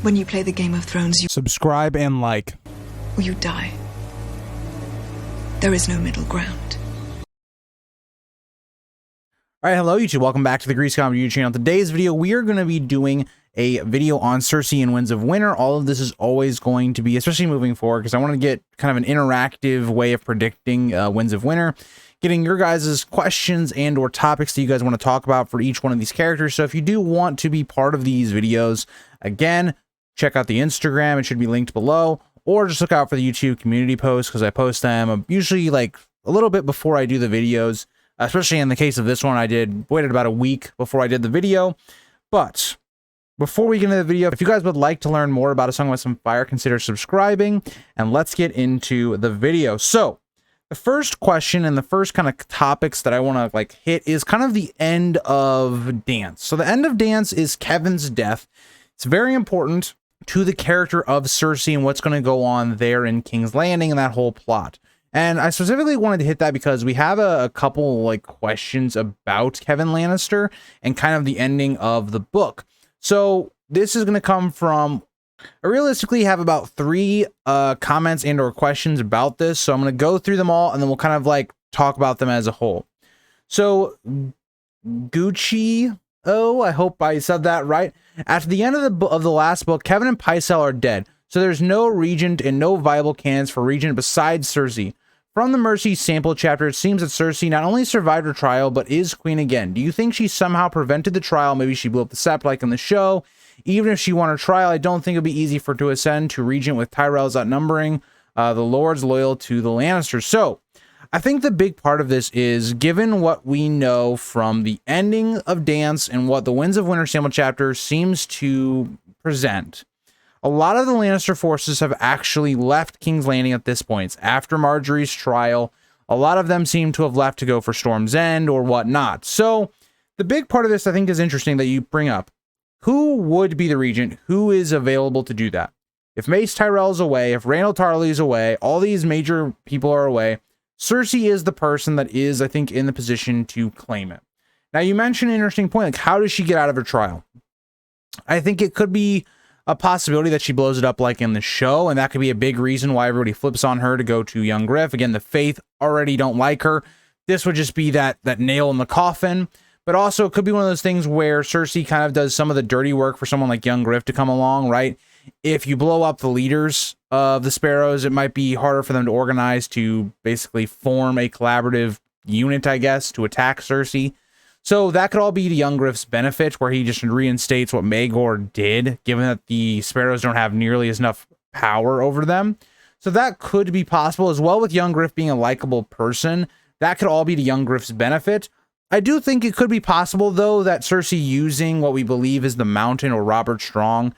When you play the Game of Thrones, you Subscribe and like. or you die. There is no middle ground. All right, hello YouTube. Welcome back to the Grease Comedy YouTube channel. Today's video, we are going to be doing a video on Cersei and Winds of Winter. All of this is always going to be, especially moving forward, because I want to get kind of an interactive way of predicting Winds of Winter, getting your guys' questions and or topics that you guys want to talk about for each one of these characters. So if you do want to be part of these videos, again, check out the Instagram. It should be linked below, or just look out for the YouTube community posts, because I post them usually like a little bit before I do the videos. Especially in the case of this one, waited about a week before I did the video. But before we get into the video, if you guys would like to learn more about A Song with Some Fire, consider subscribing, and let's get into the video. So the first question and the first kind of topics that I want to hit is kind of the end of Dance. So the end of Dance is Kevan's death. It's very important to the character of Cersei and what's going to go on there in King's Landing and that whole plot. And I specifically wanted to hit that because we have a couple questions about Kevan Lannister and kind of the ending of the book. So this is going to come from, I realistically have about 3 comments and or questions about this. So I'm going to go through them all and then we'll kind of talk about them as a whole. So Gucci, I hope I said that right. After the end of the last book, Kevan and Pycelle are dead. So there's no Regent and no viable candidates for Regent besides Cersei. From the Mercy sample chapter, it seems that Cersei not only survived her trial, but is queen again. Do you think she somehow prevented the trial? Maybe she blew up the sept like in the show. Even if she won her trial, I don't think it would be easy for her to ascend to Regent with Tyrells outnumbering the lords loyal to the Lannisters. So I think the big part of this is, given what we know from the ending of Dance and what the Winds of Winter sample chapter seems to present, a lot of the Lannister forces have actually left King's Landing at this point. After Marjorie's trial, a lot of them seem to have left to go for Storm's End or whatnot. So the big part of this, I think, is interesting that you bring up. Who would be the Regent? Who is available to do that? If Mace Tyrell's away, if Randall Tarley's away, all these major people are away, Cersei is the person that is, I think, in the position to claim it. Now, you mentioned an interesting point, how does she get out of her trial? I think it could be a possibility that she blows it up like in the show, and that could be a big reason why everybody flips on her to go to young Griff. Again, the Faith already don't like her. This would just be that nail in the coffin. But also, it could be one of those things where Cersei kind of does some of the dirty work for someone like young Griff to come along, right? If you blow up the leaders of the Sparrows, it might be harder for them to organize to basically form a collaborative unit, I guess, to attack Cersei. So that could all be to young Griff's benefit, where he just reinstates what Maegor did, given that the Sparrows don't have nearly as enough power over them. So that could be possible as well, with young Griff being a likable person. That could all be to young Griff's benefit. I do think it could be possible, though, that Cersei using what we believe is the Mountain or Robert Strong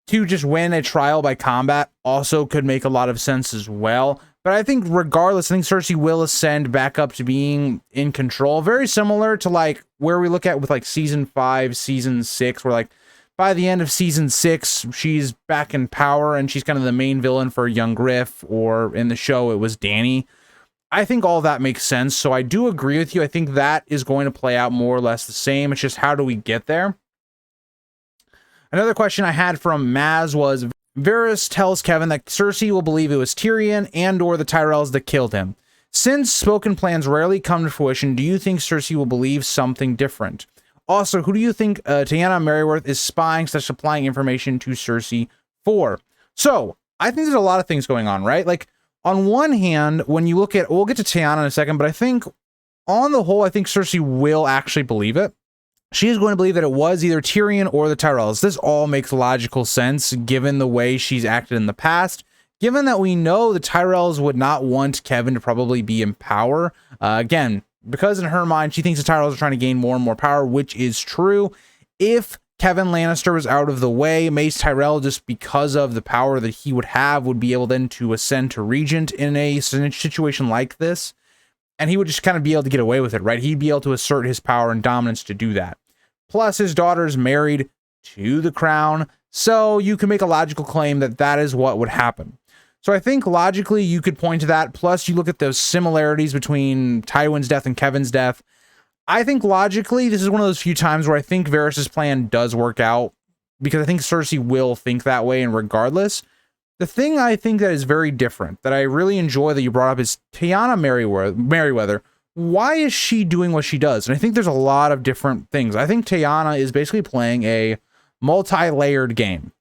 to just win a trial by combat also could make a lot of sense as well. But I think regardless, I think Cersei will ascend back up to being in control. Very similar to where we look at with season 5, season 6, where by the end of season 6, she's back in power and she's kind of the main villain for young Griff, or in the show, it was Dany. I think all that makes sense. So I do agree with you. I think that is going to play out more or less the same. It's just, how do we get there? Another question I had from Maz was, Varys tells Kevan that Cersei will believe it was Tyrion and or the Tyrells that killed him. Since spoken plans rarely come to fruition, do you think Cersei will believe something different? Also, who do you think Tiana Merryworth is spying / supplying information to Cersei for? So, I think there's a lot of things going on, right? On one hand, when you look at, we'll get to Tiana in a second, but I think on the whole, I think Cersei will actually believe it. She is going to believe that it was either Tyrion or the Tyrells. This all makes logical sense given the way she's acted in the past. Given that we know the Tyrells would not want Kevan to probably be in power. Again, because in her mind, she thinks the Tyrells are trying to gain more and more power, which is true. If Kevan Lannister was out of the way, Mace Tyrell, just because of the power that he would have, would be able then to ascend to Regent in a situation like this. And he would just kind of be able to get away with it, right? He'd be able to assert his power and dominance to do that. Plus, his daughter's married to the crown, so you can make a logical claim that that is what would happen. So I think logically you could point to that. Plus, you look at those similarities between Tywin's death and Kevan's death. I think logically, this is one of those few times where I think Varys' plan does work out because I think Cersei will think that way, and regardless. The thing I think that is very different, that I really enjoy that you brought up, is Tyanna Merryweather. Why is she doing what she does? And I think there's a lot of different things. I think Tyanna is basically playing a multi-layered game.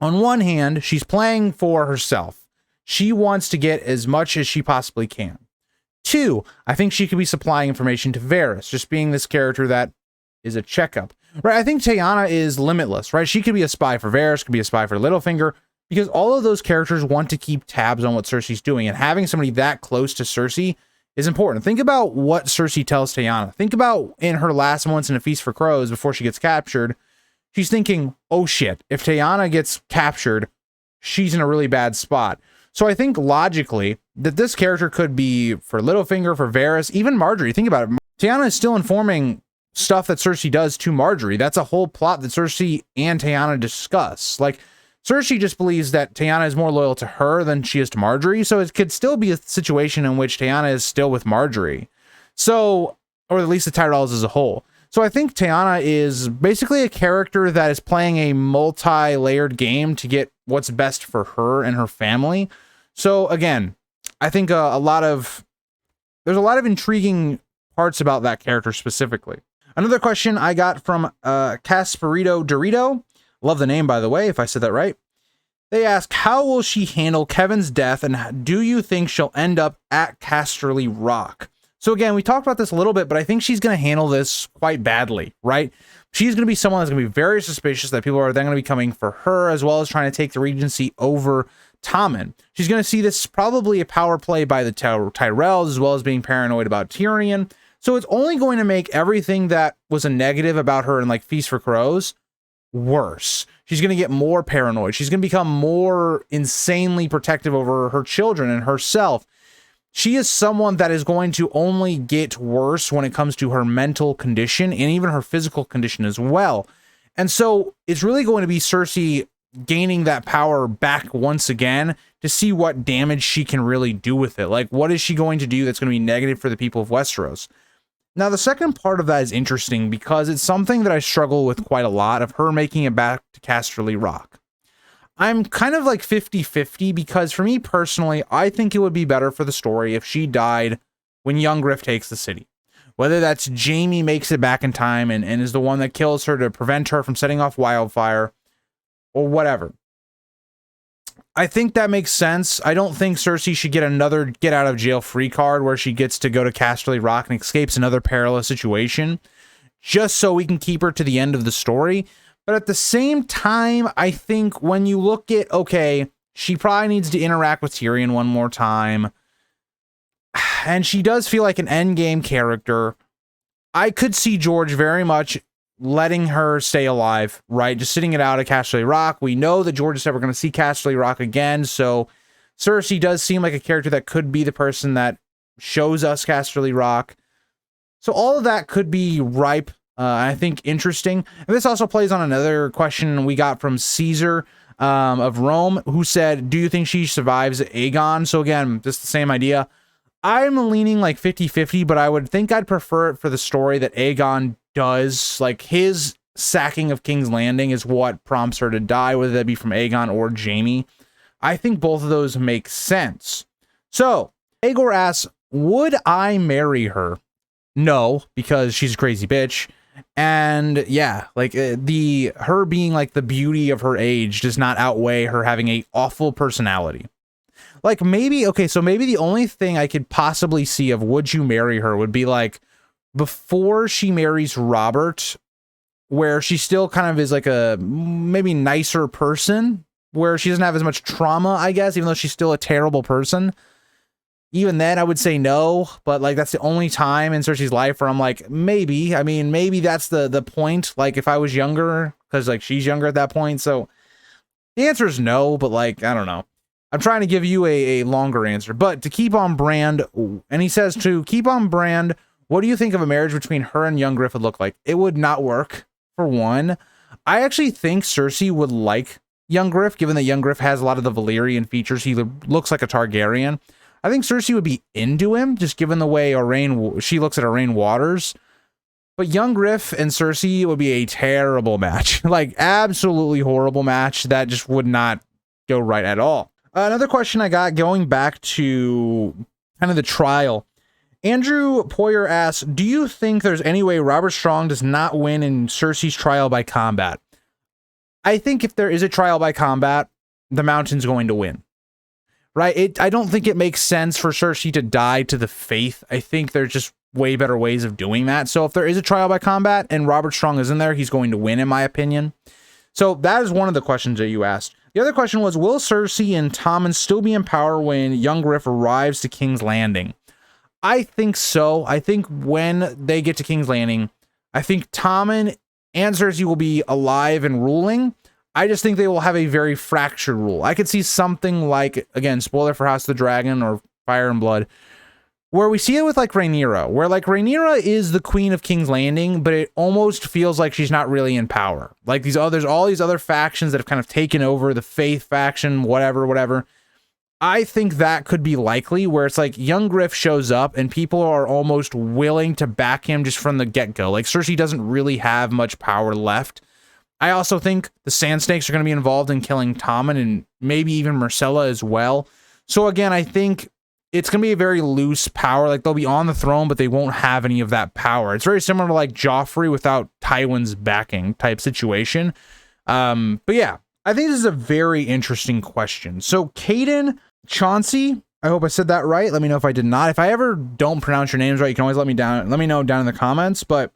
On one hand, she's playing for herself. She wants to get as much as she possibly can. Two, I think she could be supplying information to Varys, just being this character that is a checkup. Right? I think Tyanna is limitless, right? She could be a spy for Varys, could be a spy for Littlefinger, because all of those characters want to keep tabs on what Cersei's doing, and having somebody that close to Cersei is important. Think about what Cersei tells Tyanna. Think about in her last moments in A Feast for Crows before she gets captured. She's thinking, oh shit, if Tyanna gets captured, she's in a really bad spot. So I think logically that this character could be for Littlefinger, for Varys, even Marjorie. Think about it. Tyanna is still informing stuff that Cersei does to Marjorie. That's a whole plot that Cersei and Tyanna discuss. Like, Cersei just believes that Tyanna is more loyal to her than she is to Marjorie. So it could still be a situation in which Tyanna is still with Marjorie. So, or at least the Tyrells as a whole. So I think Tyanna is basically a character that is playing a multi-layered game to get what's best for her and her family. So again, I think there's a lot of intriguing parts about that character specifically. Another question I got from Casperito Dorito. Love the name, by the way, if I said that right. They ask, how will she handle Kevin's death, and do you think she'll end up at Casterly Rock? So again, we talked about this a little bit, but I think she's going to handle this quite badly, right? She's going to be someone that's going to be very suspicious that people are then going to be coming for her, as well as trying to take the Regency over Tommen. She's going to see this probably a power play by the Tyrells, as well as being paranoid about Tyrion. So it's only going to make everything that was a negative about her in like Feast for Crows worse. She's going to get more paranoid. She's going to become more insanely protective over her children and herself. She is someone that is going to only get worse when it comes to her mental condition and even her physical condition as well. And so it's really going to be Cersei gaining that power back once again to see what damage she can really do with it. Like, what is she going to do that's going to be negative for the people of Westeros? Now, the second part of that is interesting because it's something that I struggle with quite a lot, of her making it back to Casterly Rock. I'm kind of like 50-50 because for me personally, I think it would be better for the story if she died when young Griff takes the city. Whether that's Jaime makes it back in time and is the one that kills her to prevent her from setting off wildfire, or whatever. I think that makes sense. I don't think Cersei should get another get out of jail free card where she gets to go to Casterly Rock and escapes another perilous situation just so we can keep her to the end of the story. But at the same time, I think when you look at, okay, she probably needs to interact with Tyrion one more time, and she does feel like an endgame character, I could see George very much letting her stay alive, right? Just sitting it out at Casterly Rock. We know that George is never going to see Casterly Rock again, so Cersei does seem like a character that could be the person that shows us Casterly Rock. So all of that could be ripe, I think, interesting. And this also plays on another question we got from Caesar of Rome, who said, do you think she survives Aegon? So again, just the same idea. I'm leaning like 50-50, but I would think I'd prefer it for the story that Aegon does. Like, his sacking of King's Landing is what prompts her to die, whether that be from Aegon or Jaime. I think both of those make sense. So, Aegor asks, would I marry her? No, because she's a crazy bitch. And yeah, like her being like the beauty of her age does not outweigh her having a awful personality. Like, maybe, okay, so maybe the only thing I could possibly see of would you marry her would be like before she marries Robert, where she still kind of is like a maybe nicer person, where she doesn't have as much trauma, I guess, even though she's still a terrible person. Even then, I would say no, but like that's the only time in Cersei's life where I'm like, maybe. I mean, maybe that's the point. Like, if I was younger, because like she's younger at that point. So the answer is no, but like, I don't know. I'm trying to give you a longer answer, but to keep on brand, and he says to keep on brand, what do you think of a marriage between her and young Griff would look like? It would not work, for one. I actually think Cersei would like young Griff, given that young Griff has a lot of the Valyrian features. He looks like a Targaryen. I think Cersei would be into him, just given the way she looks at Oraine Waters. But young Griff and Cersei would be a terrible match. Like, absolutely horrible match that just would not go right at all. Another question I got going back to kind of the trial. Andrew Poyer asks, do you think there's any way Robert Strong does not win in Cersei's trial by combat? I think if there is a trial by combat, the Mountain's going to win. Right? I don't think it makes sense for Cersei to die to the faith. I think there's just way better ways of doing that. So if there is a trial by combat and Robert Strong is in there, he's going to win, in my opinion. So that is one of the questions that you asked. The other question was, will Cersei and Tommen still be in power when young Griff arrives to King's Landing? I think so. I think when they get to King's Landing, I think Tommen and Cersei will be alive and ruling. I just think they will have a very fractured rule. I could see something like, again, spoiler for House of the Dragon or Fire and Blood, where we see it with like Rhaenyra, where like Rhaenyra is the queen of King's Landing, but it almost feels like she's not really in power. Like there's all these other factions that have kind of taken over, the Faith faction, whatever. I think that could be likely, where it's like young Griff shows up and people are almost willing to back him just from the get-go. Like Cersei doesn't really have much power left. I also think the Sand Snakes are going to be involved in killing Tommen and maybe even Myrcella as well. So again, I think it's going to be a very loose power. Like they'll be on the throne, but they won't have any of that power. It's very similar to like Joffrey without Tywin's backing type situation. But yeah, I think this is a very interesting question. So Caden Chauncey, I hope I said that right. Let me know if I did not. If I ever don't pronounce your names right, you can always let me know down in the comments. But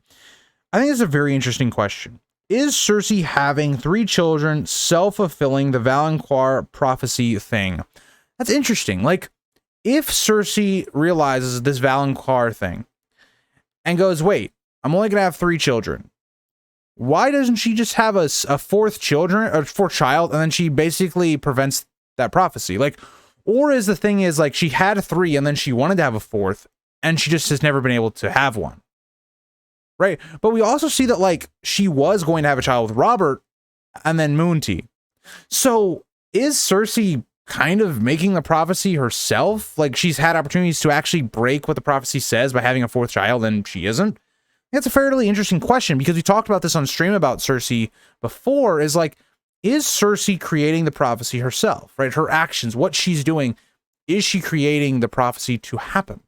I think it's a very interesting question. Is Cersei having 3 children self-fulfilling the Valancourt prophecy thing? That's interesting. Like, if Cersei realizes this Valancourt thing and goes, wait, I'm only going to have 3 children. Why doesn't she just have a fourth child and then she basically prevents that prophecy? Like, or is the thing is like she had 3 and then she wanted to have a 4th and she just has never been able to have one. Right. But we also see that like she was going to have a child with Robert and then Moonty. So is Cersei kind of making the prophecy herself? Like she's had opportunities to actually break what the prophecy says by having a 4th child and she isn't? That's a fairly interesting question, because we talked about this on stream about Cersei before, is like, is Cersei creating the prophecy herself, right? Her actions, what she's doing, is she creating the prophecy to happen,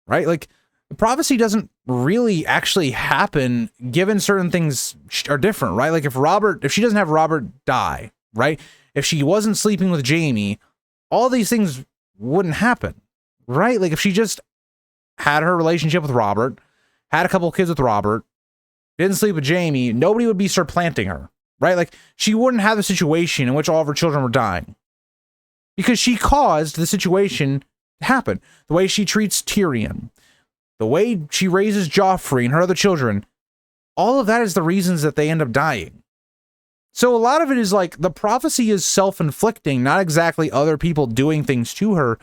right? Like the prophecy doesn't really actually happen given certain things are different, right? Like if she doesn't have Robert die, right? If she wasn't sleeping with Jaime, all these things wouldn't happen, right? Like if she just had her relationship with Robert, had a couple of kids with Robert, didn't sleep with Jaime, nobody would be supplanting her, right? Like she wouldn't have the situation in which all of her children were dying because she caused the situation to happen. The way she treats Tyrion, the way she raises Joffrey and her other children, all of that is the reasons that they end up dying. So a lot of it is like the prophecy is self-inflicting, not exactly other people doing things to her.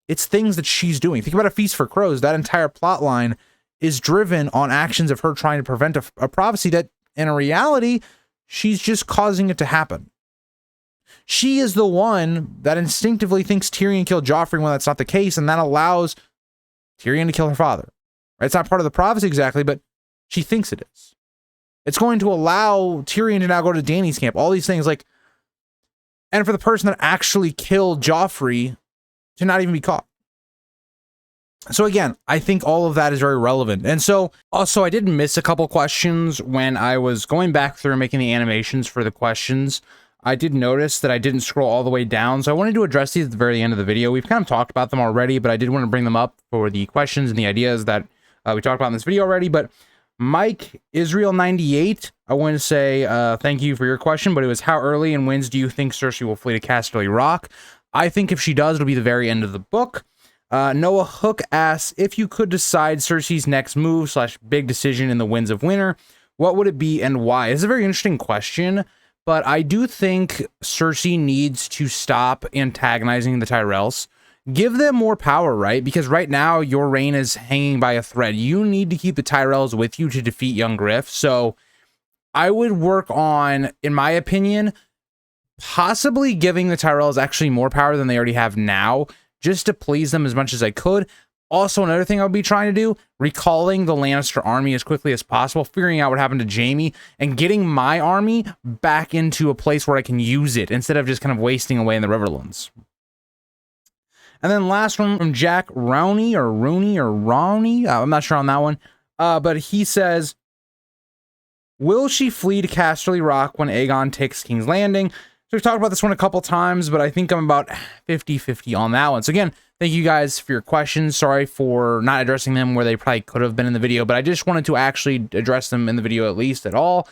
It's things that she's doing. Think about A Feast for Crows. That entire plot line is driven on actions of her trying to prevent a prophecy that, in reality, she's just causing it to happen. She is the one that instinctively thinks Tyrion killed Joffrey when that's not the case, and that allows Tyrion to kill her father. Right? It's not part of the prophecy exactly, but she thinks it is. It's going to allow Tyrion to now go to Dany's camp, all these things, like, and for the person that actually killed Joffrey to not even be caught. So again, I think all of that is very relevant. And so also I did miss a couple questions when I was going back through and making the animations for the questions. I did notice that I didn't scroll all the way down. So I wanted to address these at the very end of the video. We've kind of talked about them already, but I did want to bring them up for the questions and the ideas that we talked about in this video already. But Mike Israel 98, I want to say thank you for your question, but it was, how early and when do you think Cersei will flee to Casterly Rock? I think if she does, it'll be the very end of the book. Noah Hook asks, if you could decide Cersei's next move / big decision in the Winds of Winter, what would it be and why? It's a very interesting question, but I do think Cersei needs to stop antagonizing the Tyrells. Give them more power, right? Because right now your reign is hanging by a thread. You need to keep the Tyrells with you to defeat young Griff. So I would work on, in my opinion, possibly giving the Tyrells actually more power than they already have now, just to please them as much as I could. Also, another thing I'll be trying to do, recalling the Lannister army as quickly as possible, figuring out what happened to Jaime, and getting my army back into a place where I can use it instead of just kind of wasting away in the Riverlands. And then last one from Jack Rowney or Rowney. I'm not sure on that one. But he says, will she flee to Casterly Rock when Aegon takes King's Landing? So we've talked about this one a couple times, but I think I'm about 50-50 on that one. So again, thank you guys for your questions. Sorry for not addressing them where they probably could have been in the video, but I just wanted to actually address them in the video at least at all.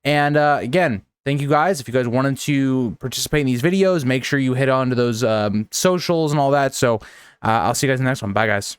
And again, thank you guys. If you guys wanted to participate in these videos, make sure you hit on to those socials and all that. So I'll see you guys in the next one. Bye, guys.